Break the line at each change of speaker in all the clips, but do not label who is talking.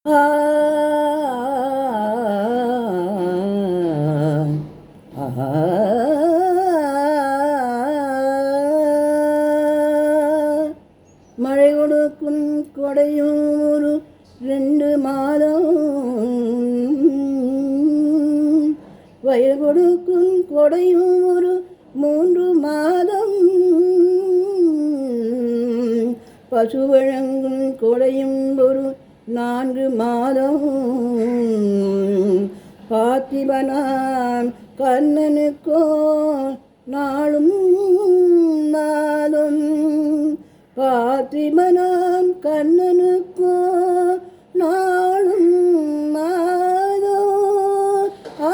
ஆ மழை கொடுக்கும் கொடையும் ஒரு 2 மாதம், வயல் கொடுக்கும் கொடையும் ஒரு 3 மாதம், பசு வழங்கும் கொடையும் ஒரு 4 மாதம், பார்த்திபனாம் கண்ணனுக்கோ நாளும் நாளும், பார்த்திபனாம் கண்ணனுக்கோ நாளும் நாளும். ஆ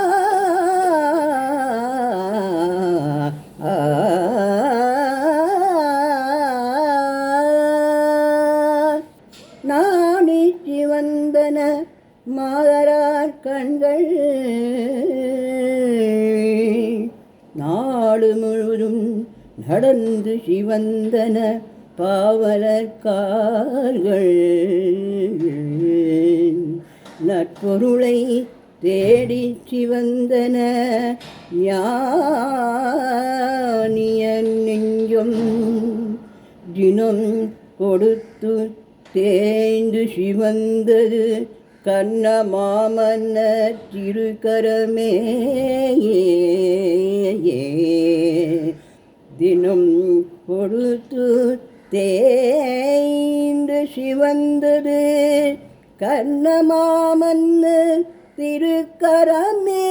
நாணிக்கு வந்தன மாதரார் கண்கள், நாடு முழுவதும் நடந்து சிவந்தன பாவலர் கால்கள், நற்பொருளை தேடி சிவந்தன ஞானியன் நெஞ்சம், தினம் கொடுத்து தேய்ந்து சிவந்தது கண்ணமாமன்ன திருக்கரமே. தினம் கொடுத்து தேய்ந்து சிவந்தது கண்ணமாமன்ன திருக்கரமே.